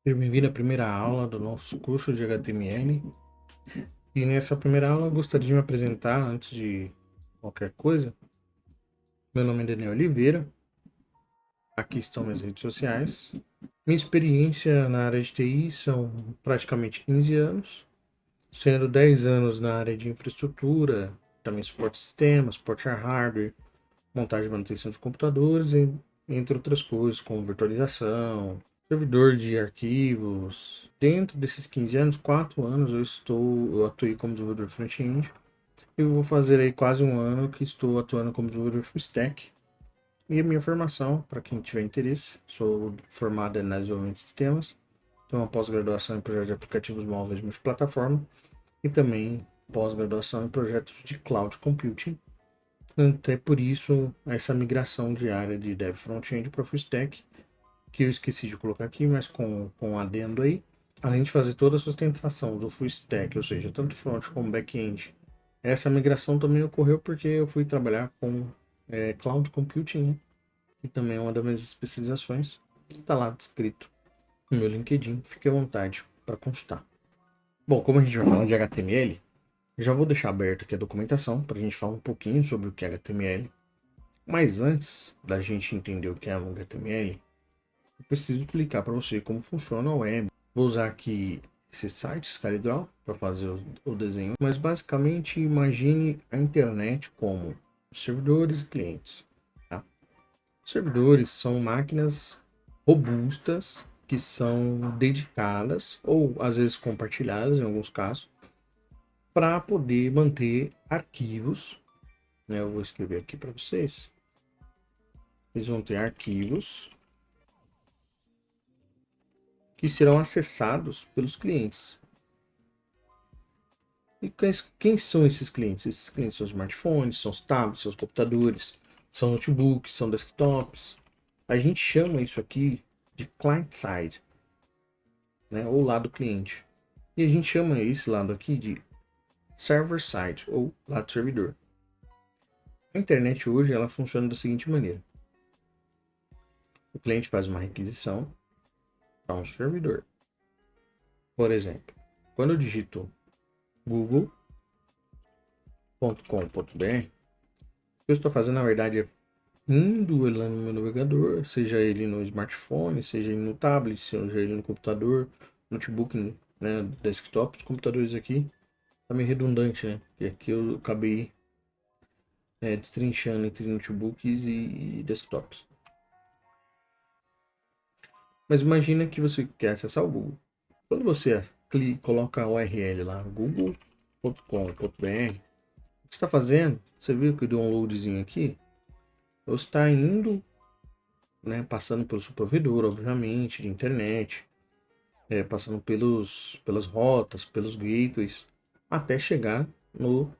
Seja bem-vindo à primeira aula do nosso curso de HTML. E nessa primeira aula eu gostaria de me apresentar antes de qualquer coisa. Meu nome é Daniel Oliveira. Aqui estão minhas redes sociais. Minha experiência na área de TI são praticamente 15 anos, sendo 10 anos na área de infraestrutura, também suporte de sistemas, suporte a hardware, montagem e manutenção de computadores, entre outras coisas, como virtualização, servidor de arquivos. Dentro desses 15 anos, 4 anos eu atuei como desenvolvedor front-end. Eu vou fazer aí quase um ano que estou atuando como desenvolvedor full stack. E a minha formação, para quem tiver interesse, sou formado em análise de desenvolvimento de sistemas, tenho uma pós-graduação em projetos de aplicativos móveis multiplataforma e também pós-graduação em projetos de cloud computing. Até por isso, essa migração de área de dev front-end para full stack, que eu esqueci de colocar aqui, mas com um adendo aí. Além de fazer toda a sustentação do full stack, ou seja, tanto front como back-end, essa migração também ocorreu porque eu fui trabalhar com cloud computing, né? Que também é uma das minhas especializações. Está lá descrito no meu LinkedIn, fique à vontade para constar. Bom, como a gente vai falar de HTML, já vou deixar aberto aqui a documentação para a gente falar um pouquinho sobre o que é HTML. Mas antes da gente entender o que é um HTML, eu preciso explicar para você como funciona o web. Vou usar aqui esse site, SkyDraw, para fazer o desenho. Mas basicamente imagine a internet como servidores e clientes. Tá? Servidores são máquinas robustas que são dedicadas ou às vezes compartilhadas em alguns casos para poder manter arquivos. Né? Eu vou escrever aqui para vocês. Eles vão ter arquivos que serão acessados pelos clientes. E quem são esses clientes? Esses clientes são smartphones, são os tablets, são os computadores, são notebooks, são desktops. A gente chama isso aqui de client-side, né, ou lado cliente. E a gente chama esse lado aqui de server-side, ou lado servidor. A internet hoje ela funciona da seguinte maneira. O cliente faz uma requisição para um servidor. Por exemplo, quando eu digito google.com.br, o que eu estou fazendo na verdade é indo lá no meu navegador, seja ele no smartphone, seja ele no tablet, seja ele no computador, notebook, né, desktop, os computadores aqui, tá meio redundante, né? Porque aqui eu acabei destrinchando entre notebooks e desktops. Mas imagina que você quer acessar o Google. Quando você coloca a URL lá, google.com.br, o que você está fazendo? Você viu que deu um loadzinho aqui? Você está indo, né, passando pelo seu provedor, obviamente, de internet, passando pelas rotas, pelos gateways, até chegar no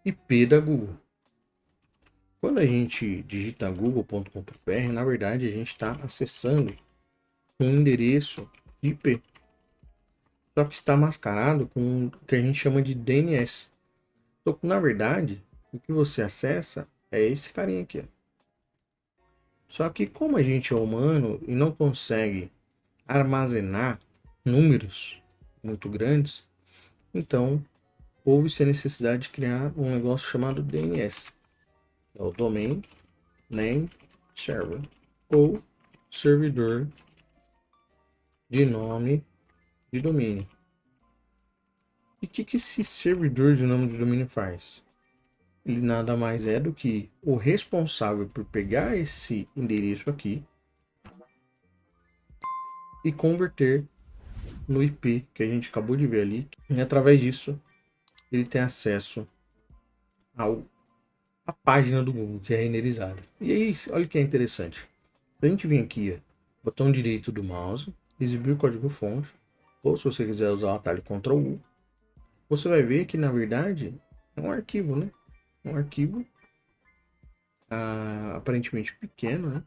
IP da Google. Quando a gente digita google.com.br, na verdade a gente está acessando um endereço de IP, só que está mascarado com o que a gente chama de DNS. Então, na verdade, o que você acessa é esse carinha aqui. Só que como a gente é humano e não consegue armazenar números muito grandes, então houve-se a necessidade de criar um negócio chamado DNS, é o Domain Name Server, ou servidor de nome de domínio. E o que esse servidor de nome de domínio faz? Ele nada mais é do que o responsável por pegar esse endereço aqui e converter no IP que a gente acabou de ver ali. E através disso, ele tem acesso à página do Google que é renderizada. E aí, olha o que é interessante. Se a gente vir aqui, botão direito do mouse, exibir o código-fonte, ou se você quiser usar o atalho Ctrl U, você vai ver que na verdade é um arquivo, né? Um arquivo aparentemente pequeno, né?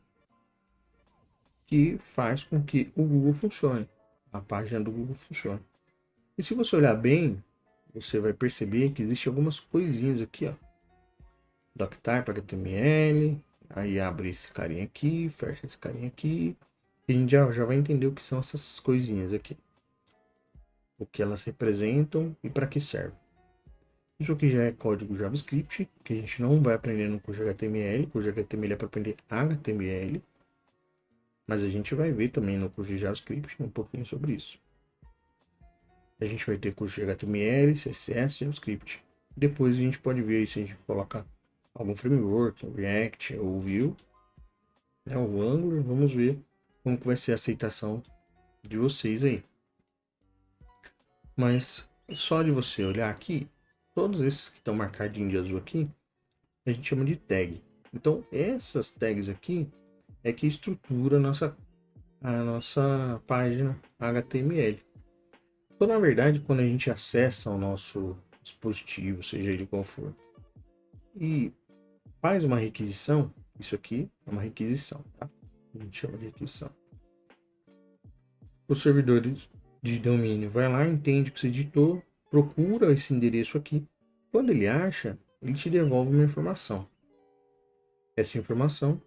Que faz com que o Google funcione, a página do Google funcione. E se você olhar bem, você vai perceber que existem algumas coisinhas aqui, ó. Doctype HTML, aí abre esse carinha aqui, fecha esse carinha aqui, A gente já vai entender o que são essas coisinhas aqui. O que elas representam e para que servem. Isso aqui já é código JavaScript, que a gente não vai aprender no curso de HTML. O curso de HTML é para aprender HTML. Mas a gente vai ver também no curso de JavaScript um pouquinho sobre isso. A gente vai ter curso de HTML, CSS, JavaScript. Depois a gente pode ver aí se a gente coloca algum framework, React ou Vue, né, o Angular. Vamos ver como que vai ser a aceitação de vocês aí. Mas só de você olhar aqui, todos esses que estão marcadinhos de azul aqui, a gente chama de tag. Então essas tags aqui é que estrutura a nossa página HTML. Então, na verdade, quando a gente acessa o nosso dispositivo, seja ele qual for, e faz uma requisição, isso aqui é uma requisição, tá? A gente chama de requisição. O servidor de domínio vai lá, entende o que você digitou, procura esse endereço aqui. Quando ele acha, ele te devolve uma informação. Essa informação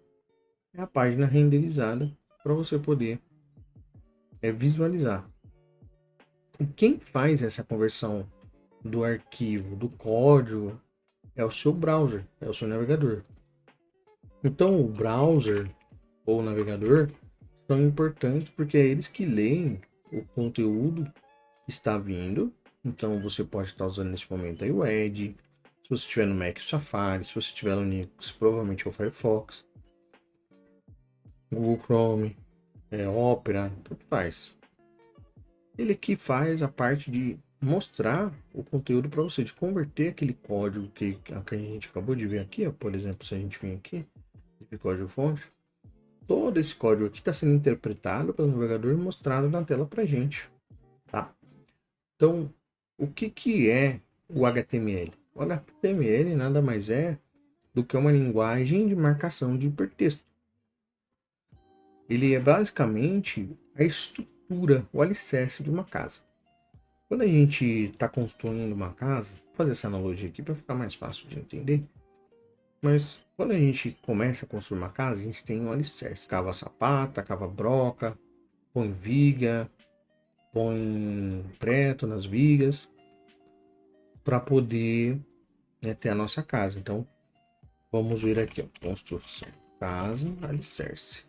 é a página renderizada para você poder visualizar. E quem faz essa conversão do arquivo, do código, é o seu browser, é o seu navegador. Então, o browser ou o navegador são importantes porque é eles que leem o conteúdo que está vindo. Então, você pode estar usando nesse momento aí o Edge. Se você estiver no Mac, o Safari. Se você estiver no Linux, provavelmente é o Firefox. Google Chrome, Opera, tudo faz. Ele que faz a parte de mostrar o conteúdo para você, de converter aquele código que a gente acabou de ver aqui, ó, por exemplo, se a gente vir aqui, de código fonte, todo esse código aqui está sendo interpretado pelo navegador e mostrado na tela para gente, tá? Então, o que é o HTML? O HTML nada mais é do que uma linguagem de marcação de hipertexto. Ele é basicamente a estrutura, o alicerce de uma casa. Quando a gente está construindo uma casa, vou fazer essa analogia aqui para ficar mais fácil de entender, mas quando a gente começa a construir uma casa, a gente tem um alicerce. Cava sapata, cava broca, põe viga, põe preto nas vigas, para poder ter a nossa casa. Então, vamos ver aqui, ó, construção, casa, alicerce.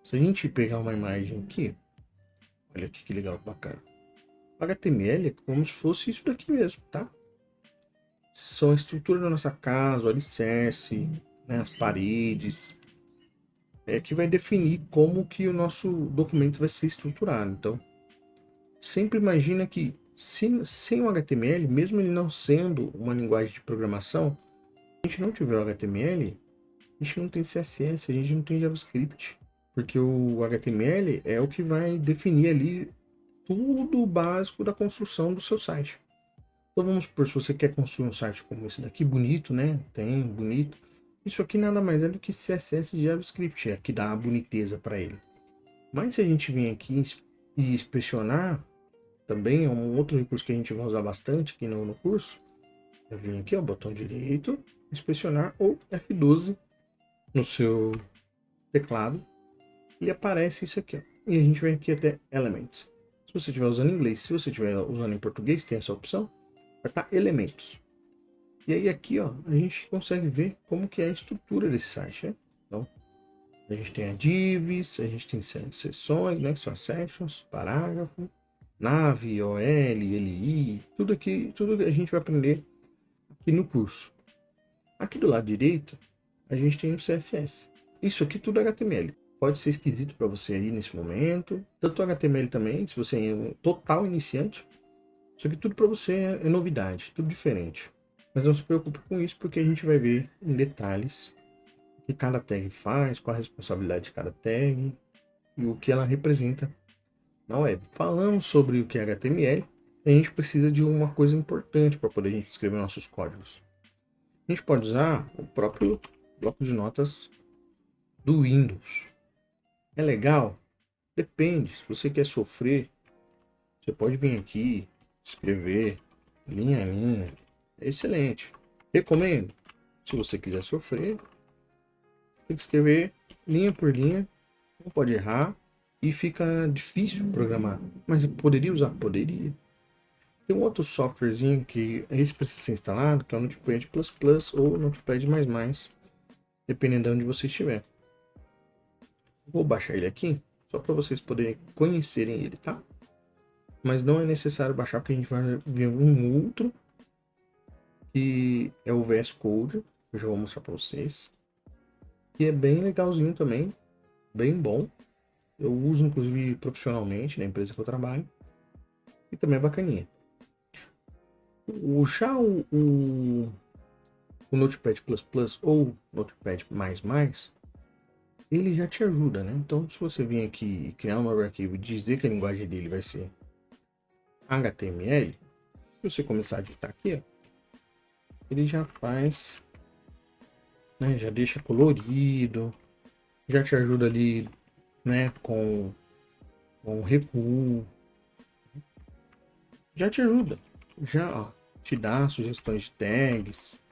Se a gente pegar uma imagem aqui, olha aqui que legal, que bacana. O HTML é como se fosse isso daqui mesmo, tá? São a estrutura da nossa casa, o alicerce, né, as paredes, que vai definir como que o nosso documento vai ser estruturado. Então, sempre imagina que sem o HTML, mesmo ele não sendo uma linguagem de programação, se a gente não tiver o HTML, a gente não tem CSS, a gente não tem JavaScript. Porque o HTML é o que vai definir ali tudo o básico da construção do seu site. Então vamos supor, se você quer construir um site como esse daqui, bonito, né? Tem, bonito. Isso aqui nada mais é do que CSS e JavaScript, é que dá a boniteza para ele. Mas se a gente vir aqui e inspecionar, também é um outro recurso que a gente vai usar bastante aqui no curso. Eu vim aqui, ó, botão direito, inspecionar ou F12 no seu teclado e aparece isso aqui, ó. E a gente vem aqui até Elements. Se você estiver usando em inglês, se você estiver usando em português, tem essa opção. Vai estar elementos. E aí aqui, ó, a gente consegue ver como que é a estrutura desse site, né? Então, a gente tem a divs, a gente tem seções, né, que são as sections, parágrafo, nave, OL, LI, tudo aqui, tudo que a gente vai aprender aqui no curso. Aqui do lado direito, a gente tem o CSS. Isso aqui tudo é HTML. Pode ser esquisito para você aí nesse momento. Tanto o HTML também, se você é um total iniciante. Isso aqui tudo para você é novidade, tudo diferente. Mas não se preocupe com isso, porque a gente vai ver em detalhes o que cada tag faz, qual a responsabilidade de cada tag e o que ela representa na web. Falando sobre o que é HTML, a gente precisa de uma coisa importante para poder a gente escrever nossos códigos. A gente pode usar o próprio bloco de notas do Windows. É legal? Depende. Se você quer sofrer, você pode vir aqui, escrever linha a linha. É excelente. Recomendo. Se você quiser sofrer, tem que escrever linha por linha não pode errar e fica difícil programar. Mas poderia usar? Poderia. Tem um outro softwarezinho que esse precisa ser instalado, que é o Notepad++ ou Notepad++, dependendo de onde você estiver. Vou baixar ele aqui, só para vocês poderem conhecerem ele, tá? Mas não é necessário baixar, porque a gente vai ver um outro, que é o VS Code, eu já vou mostrar para vocês. Que é bem legalzinho também, bem bom. Eu uso, inclusive, profissionalmente na empresa que eu trabalho. E também é bacaninha. Já o Notepad++ ou Notepad++, ele já te ajuda, né? Então, se você vir aqui e criar um novo arquivo e dizer que a linguagem dele vai ser HTML, se você começar a digitar aqui, ó, ele já faz, né? Já deixa colorido, já te ajuda ali, né? Com recuo, já te ajuda, já ó, te dá sugestões de tags.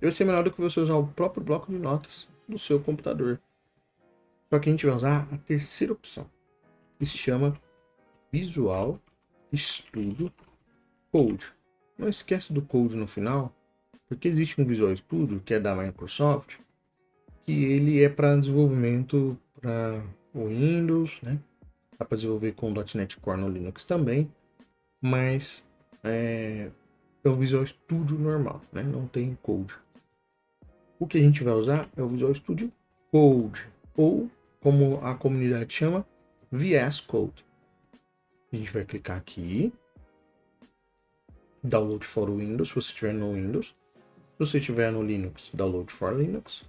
Vai ser melhor do que você usar o próprio bloco de notas do seu computador. Só que a gente vai usar a terceira opção, que se chama Visual Studio Code. Não esquece do code no final, porque existe um Visual Studio, que é da Microsoft, que ele é para desenvolvimento para o Windows, né? Dá para desenvolver com .NET Core no Linux também, mas é o Visual Studio normal, né? Não tem code. O que a gente vai usar é o Visual Studio Code, ou como a comunidade chama, VS Code. A gente vai clicar aqui, Download for Windows, se você estiver no Windows. Se você estiver no Linux, Download for Linux.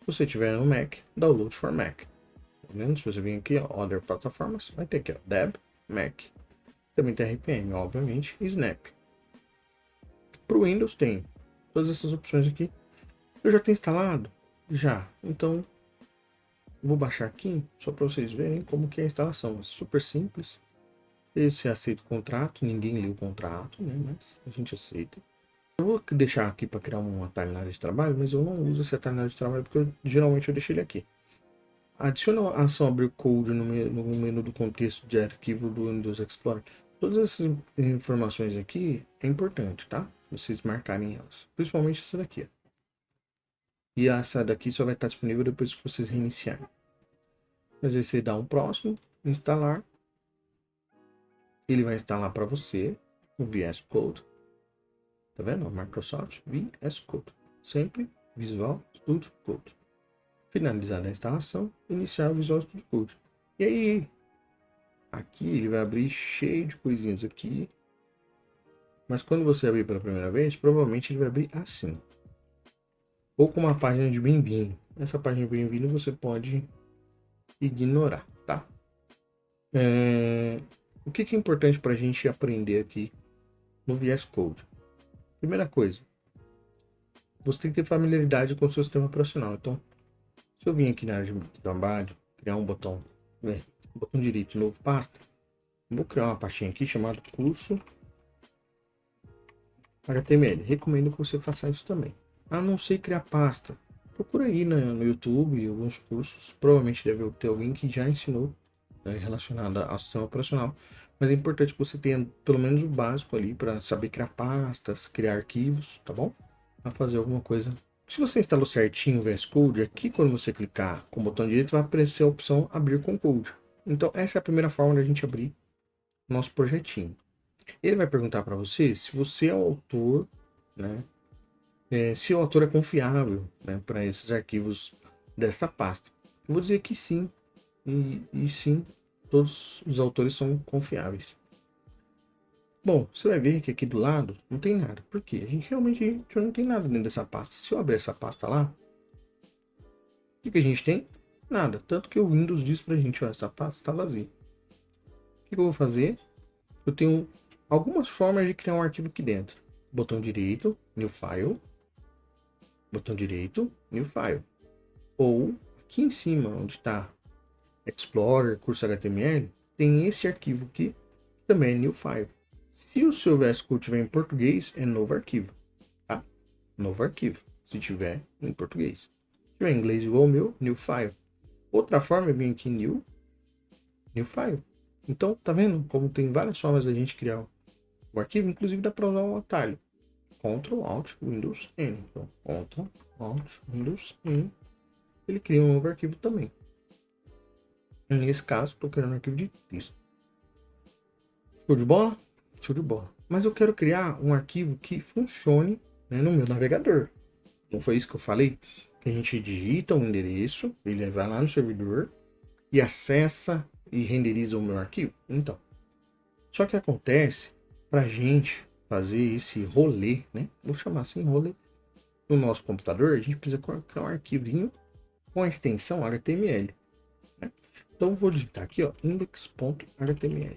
Se você estiver no Mac, Download for Mac. Tá vendo? Se você vir aqui, ó, Other plataformas, vai ter aqui, ó, Deb, Mac. Também tem RPM, obviamente, e Snap. Para o Windows tem todas essas opções aqui. Eu já tenho instalado? Já. Então, vou baixar aqui, só para vocês verem como que é a instalação. É super simples. Esse aceita o contrato, ninguém lê o contrato, né? Mas a gente aceita. Eu vou deixar aqui para criar uma atalho na área de trabalho, mas eu não uso esse atalho na área de trabalho porque geralmente eu deixo ele aqui. Adiciona a ação abrir code no menu do contexto de arquivo do Windows Explorer. Todas essas informações aqui é importante, tá? Vocês marcarem elas. Principalmente essa daqui, ó. E essa daqui só vai estar disponível depois que vocês reiniciarem. Mas aí você dá um próximo, instalar. Ele vai instalar para você o VS Code. Tá vendo? Microsoft VS Code. Sempre Visual Studio Code. Finalizada a instalação, iniciar o Visual Studio Code. E aí, aqui ele vai abrir cheio de coisinhas aqui. Mas quando você abrir pela primeira vez, provavelmente ele vai abrir assim. Ou com uma página de bem-vindo. Essa página de bem-vindo você pode ignorar, tá? O que é importante para a gente aprender aqui no VS Code? Primeira coisa, você tem que ter familiaridade com o seu sistema operacional. Então, se eu vim aqui na área de trabalho, criar um botão, né, botão direito, novo pasta, vou criar uma pastinha aqui chamada curso HTML. Recomendo que você faça isso também. Ah, não sei criar pasta. Procura aí no YouTube alguns cursos. Provavelmente deve ter alguém que já ensinou, né, relacionado ao sistema operacional. Mas é importante que você tenha pelo menos o básico ali para saber criar pastas, criar arquivos, tá bom? Para fazer alguma coisa. Se você instalou certinho o VS Code, aqui quando você clicar com o botão direito vai aparecer a opção abrir com code. Então essa é a primeira forma da gente abrir nosso projetinho. Ele vai perguntar para você se você é o autor, né? Se o autor é confiável, né, para esses arquivos desta pasta. Eu vou dizer que sim, e sim, todos os autores são confiáveis. Bom, você vai ver que aqui do lado não tem nada. Por quê? A gente não tem nada dentro dessa pasta. Se eu abrir essa pasta lá, o que a gente tem? Nada. Tanto que o Windows diz pra gente, ó, essa pasta está vazia. O que eu vou fazer? Eu tenho algumas formas de criar um arquivo aqui dentro. Botão direito, New File. Botão direito, New File. Ou aqui em cima, onde está Explorer, curso HTML, tem esse arquivo aqui, que também é New File. Se o seu VS Code estiver em português, é novo arquivo, tá? Novo arquivo, se tiver em português. Se tiver em inglês igual o meu, New File. Outra forma é vir aqui em New File. Então, tá vendo como tem várias formas da gente criar o arquivo? Inclusive dá para usar um atalho. Ctrl Alt Windows N. Então, Ctrl Alt Windows N. Ele cria um novo arquivo também. Nesse caso, estou criando um arquivo de texto. Show de bola? Show de bola. Mas eu quero criar um arquivo que funcione, né, no meu navegador. Não foi isso que eu falei? Que a gente digita um endereço, ele vai lá no servidor e acessa e renderiza o meu arquivo. Então, só que acontece, para a gente fazer esse rolê, né? Vou chamar assim rolê, no nosso computador, a gente precisa criar um arquivinho com a extensão HTML. Né? Então, vou digitar aqui, ó, index.html.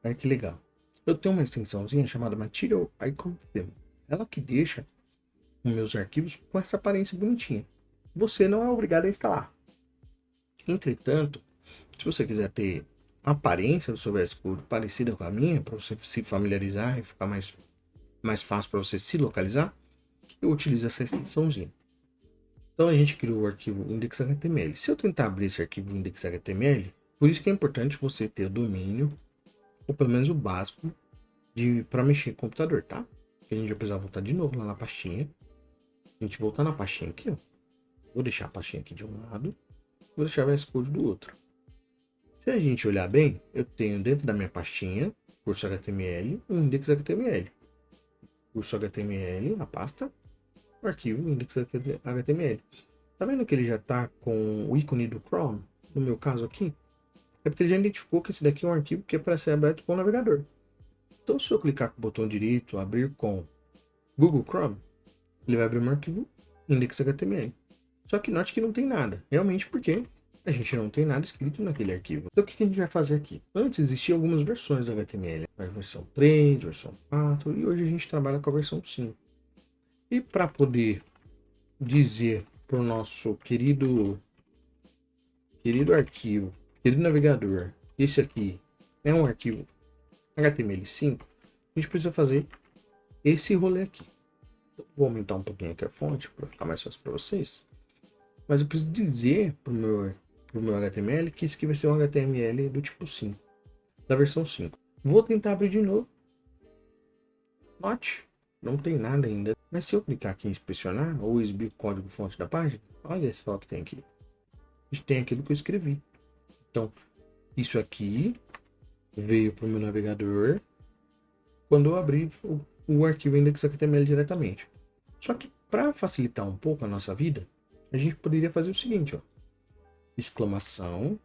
Olha que legal. Eu tenho uma extensãozinha chamada Material Icon Theme. Ela que deixa os meus arquivos com essa aparência bonitinha. Você não é obrigado a instalar. Entretanto, se você quiser ter a aparência do seu VS Code parecida com a minha, para você se familiarizar e ficar mais fácil para você se localizar, eu utilizo essa extensãozinha. Então a gente criou o arquivo index.html. Se eu tentar abrir esse arquivo index.html, por isso que é importante você ter o domínio, ou pelo menos o básico, para mexer com o computador, tá? Porque a gente vai precisar voltar de novo lá na pastinha. A gente voltar na pastinha aqui, ó. Vou deixar a pastinha aqui de um lado, vou deixar o VS Code do outro. Se a gente olhar bem, eu tenho dentro da minha pastinha, curso HTML, um index.html. Curso HTML, a pasta, o arquivo index.html. Tá vendo que ele já tá com o ícone do Chrome? No meu caso aqui, é porque ele já identificou que esse daqui é um arquivo que é para ser aberto com o navegador. Então, se eu clicar com o botão direito, abrir com Google Chrome, ele vai abrir um arquivo index.html. Só que note que não tem nada, realmente porque a gente não tem nada escrito naquele arquivo. Então, o que a gente vai fazer aqui? Antes existiam algumas versões do HTML, a versão 3, versão 4, e hoje a gente trabalha com a versão 5. E para poder dizer para o nosso querido arquivo, querido navegador, esse aqui é um arquivo HTML5, a gente precisa fazer esse rolê aqui. Então, vou aumentar um pouquinho aqui a fonte para ficar mais fácil para vocês. Mas eu preciso dizer para o meu HTML que isso aqui vai ser um HTML do tipo 5, da versão 5. Vou tentar abrir de novo. Note, não tem nada ainda. Mas se eu clicar aqui em inspecionar ou exibir o código fonte da página, olha só o que tem aqui. A gente tem aquilo que eu escrevi. Então, isso aqui veio para o meu navegador quando eu abri o arquivo index.html diretamente. Só que para facilitar um pouco a nossa vida, a gente poderia fazer o seguinte, ó. Exclamação.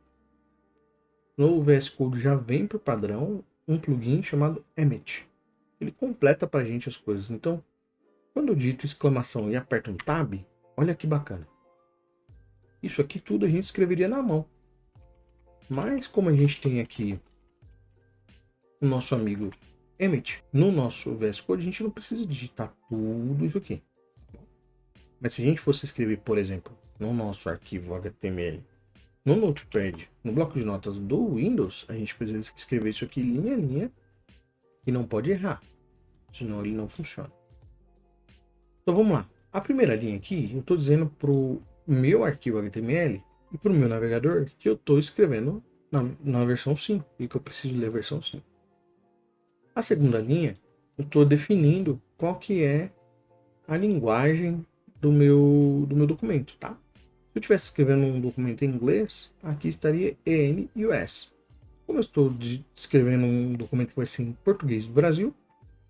No VS Code já vem por padrão um plugin chamado Emmet. Ele completa para a gente as coisas. Então, quando eu digito exclamação e aperto um tab, olha que bacana. Isso aqui tudo a gente escreveria na mão. Mas como a gente tem aqui o nosso amigo Emmet, no nosso VS Code a gente não precisa digitar tudo isso aqui. Mas se a gente fosse escrever, por exemplo, no nosso arquivo HTML, no Notepad, no bloco de notas do Windows, a gente precisa escrever isso aqui linha a linha e não pode errar, senão ele não funciona. Então vamos lá. A primeira linha aqui, eu estou dizendo para o meu arquivo HTML e para o meu navegador que eu estou escrevendo na versão 5 e que eu preciso ler a versão 5. A segunda linha, eu estou definindo qual que é a linguagem do meu documento, tá? Se eu estivesse escrevendo um documento em inglês, aqui estaria EN e US. Como eu estou escrevendo um documento que vai ser em português do Brasil,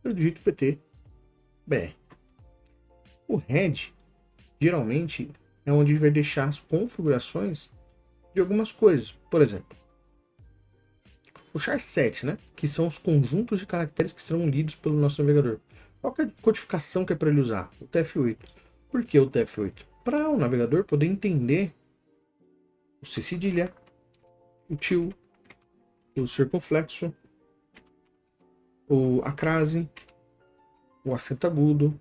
eu digito PT-BR. O head, geralmente, é onde ele vai deixar as configurações de algumas coisas. Por exemplo, o char7, né? Que são os conjuntos de caracteres que serão lidos pelo nosso navegador. Qual é a codificação que é para ele usar? O TF8. Por que o TF8? Para o navegador poder entender o C cedilha, o til, o circunflexo, a crase, o acento agudo.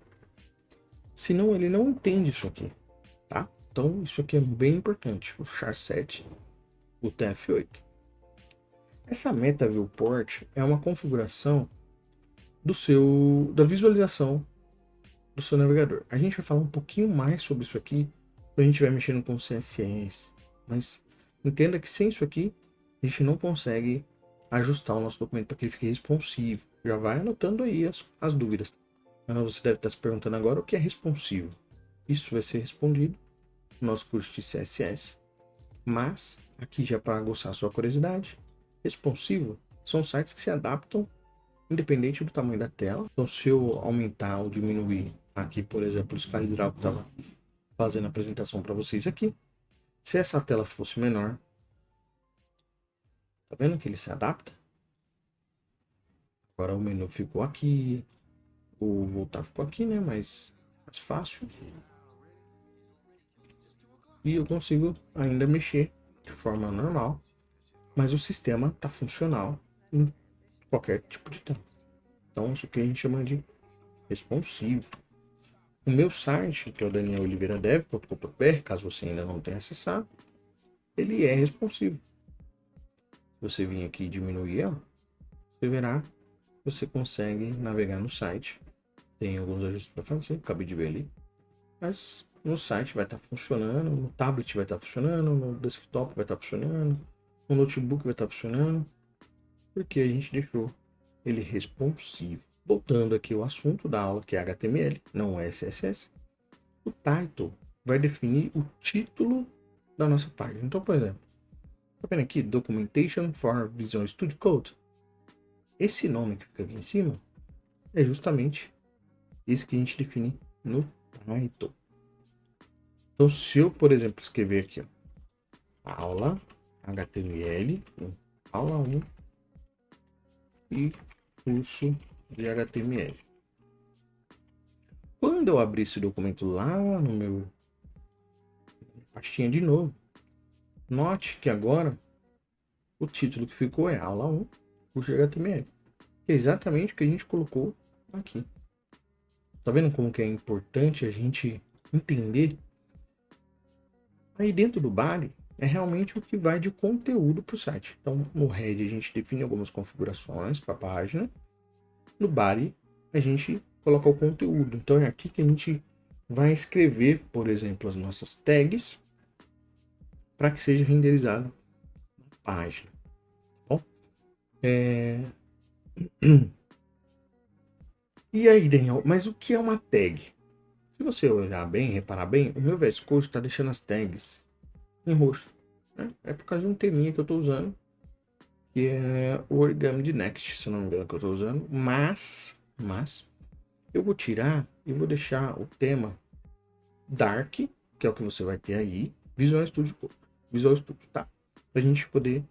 Senão ele não entende isso aqui, tá? Então isso aqui é bem importante. O char7, o TF8. Essa meta viewport é uma configuração da visualização do seu navegador. A gente vai falar um pouquinho mais sobre isso aqui a gente vai mexendo com CSS. Mas entenda que sem isso aqui, a gente não consegue ajustar o nosso documento para que ele fique responsivo. Já vai anotando aí as dúvidas. Você deve estar se perguntando agora o que é responsivo. Isso vai ser respondido no nosso curso de CSS. Mas, aqui já para aguçar a sua curiosidade, responsivo são sites que se adaptam independente do tamanho da tela. Então, se eu aumentar ou diminuir aqui, por exemplo, o SkyDraw que estava fazendo a apresentação para vocês aqui, se essa tela fosse menor, tá vendo que ele se adapta? Agora o menu ficou aqui, o voltar ficou aqui, né? Mais fácil. E eu consigo ainda mexer de forma normal, mas o sistema está funcional em qualquer tipo de tela. Então, isso que a gente chama de responsivo. O meu site, que é o danieloliveiradev.com.br, caso você ainda não tenha acessado, ele é responsivo. Se você vir aqui e diminuir, ó, você verá, você consegue navegar no site. Tem alguns ajustes para fazer, acabei de ver ali. Mas no site vai estar funcionando, no tablet vai estar funcionando, no desktop vai estar funcionando, no notebook vai estar funcionando, porque a gente deixou ele responsivo. Voltando aqui ao assunto da aula, que é HTML, não é CSS, o title vai definir o título da nossa página. Então, por exemplo, tá vendo aqui, Documentation for Visual Studio Code. Esse nome que fica aqui em cima é justamente esse que a gente define no title. Então, se eu, por exemplo, escrever aqui, ó, aula HTML, aula 1 e curso de HTML. Quando eu abrir esse documento lá no meu pastinha de novo, note que agora o título que ficou é aula 1, curso de HTML. Que é exatamente o que a gente colocou aqui. Tá vendo como que é importante a gente entender? Aí dentro do body é realmente o que vai de conteúdo para o site. Então no head a gente define algumas configurações para a página. No body a gente coloca o conteúdo. Então é aqui que a gente vai escrever, por exemplo, as nossas tags para que seja renderizado na página. Bom, E aí, Daniel, mas o que é uma tag? Se você olhar bem, reparar bem, o meu VS Code está deixando as tags em roxo. Né? É por causa de um teminha que eu estou usando, que é o Origami de Next, se não me engano, que eu estou usando. Mas eu vou tirar e vou deixar o tema Dark, que é o que você vai ter aí, Visual Studio Code. Visual Studio, tá? Pra gente poder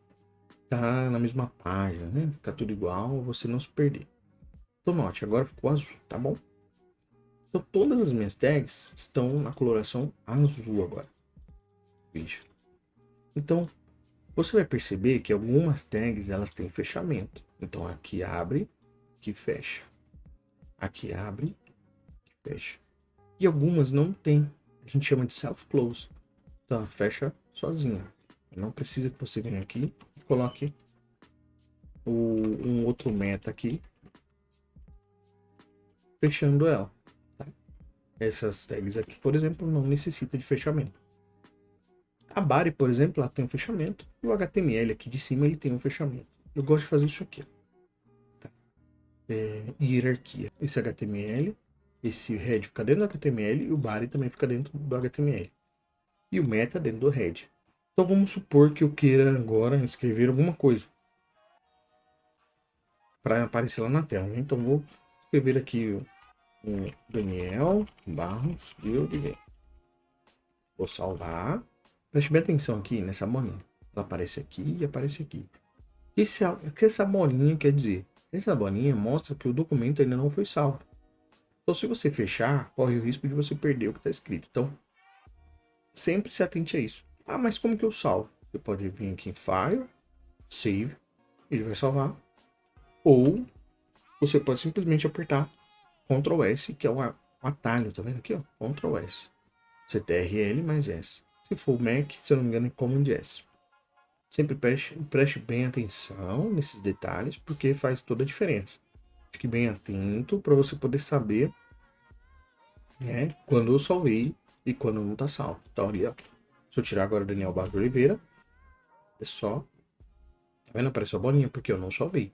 estar na mesma página, né? Ficar tudo igual, você não se perder. Então note, agora ficou azul, tá bom? Então todas as minhas tags estão na coloração azul agora. Veja. Então você vai perceber que algumas tags elas têm fechamento. Então aqui abre, aqui fecha. Aqui abre, aqui fecha. E algumas não tem. A gente chama de self-close. Então ela fecha sozinha. Não precisa que você venha aqui e coloque um outro meta aqui fechando ela. Tá? Essas tags aqui, por exemplo, não necessita de fechamento. A body, por exemplo, ela tem um fechamento. E o HTML aqui de cima ele tem um fechamento. Eu gosto de fazer isso aqui. Tá? Hierarquia. Esse HTML, esse head fica dentro do HTML e o body também fica dentro do HTML. E o meta dentro do head. Então vamos supor que eu queira agora escrever alguma coisa para aparecer lá na tela. Né? Então vou escrever aqui o Daniel Barros de Oliveira. Vou salvar. Preste bem atenção aqui nessa bolinha. Ela aparece aqui e aparece aqui. O que essa bolinha quer dizer? Essa bolinha mostra que o documento ainda não foi salvo. Então se você fechar, corre o risco de você perder o que está escrito. Então sempre se atente a isso. Ah, mas como que eu salvo? Você pode vir aqui em File, Save, ele vai salvar. Ou você pode simplesmente apertar Ctrl S, que é o atalho, tá vendo aqui, ó? Ctrl S. CTRL mais S. Se for Mac, se eu não me engano, é Command S. Sempre preste bem atenção nesses detalhes, porque faz toda a diferença. Fique bem atento para você poder saber, né, quando eu salvei e quando não tá salvo. Então ali, ó. Se eu tirar agora o Daniel Barros de Oliveira, é só... Tá vendo? Apareceu a bolinha, porque eu não salvei.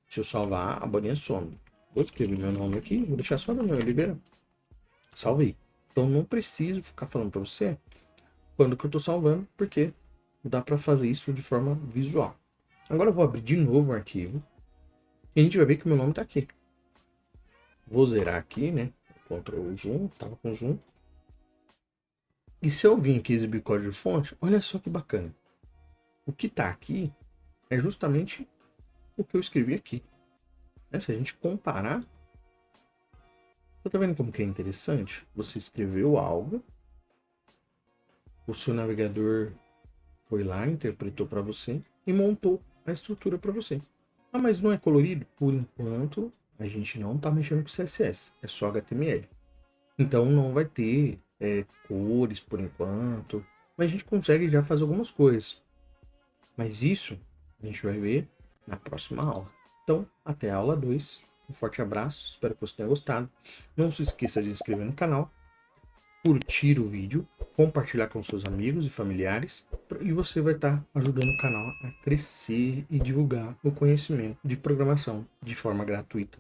Se eu salvar, a bolinha some. Vou escrever meu nome aqui, vou deixar só Daniel Oliveira. Salvei. Então não preciso ficar falando pra você quando que eu tô salvando, porque dá pra fazer isso de forma visual. Agora eu vou abrir de novo o arquivo e a gente vai ver que o meu nome tá aqui. Vou zerar aqui, né? Ctrl Zoom, tava com zoom. E se eu vir aqui exibir código de fonte, olha só que bacana. O que tá aqui é justamente o que eu escrevi aqui. Né? Se a gente comparar, você tá vendo como que é interessante? Você escreveu algo, o seu navegador foi lá, interpretou para você e montou a estrutura para você. Ah, mas não é colorido? Por enquanto, a gente não está mexendo com CSS, é só HTML. Então não vai ter cores por enquanto, mas a gente consegue já fazer algumas coisas. Mas isso a gente vai ver na próxima aula. Então, até a aula 2. Um forte abraço, espero que você tenha gostado. Não se esqueça de se inscrever no canal, curtir o vídeo, compartilhar com seus amigos e familiares, e você vai estar ajudando o canal a crescer e divulgar o conhecimento de programação de forma gratuita.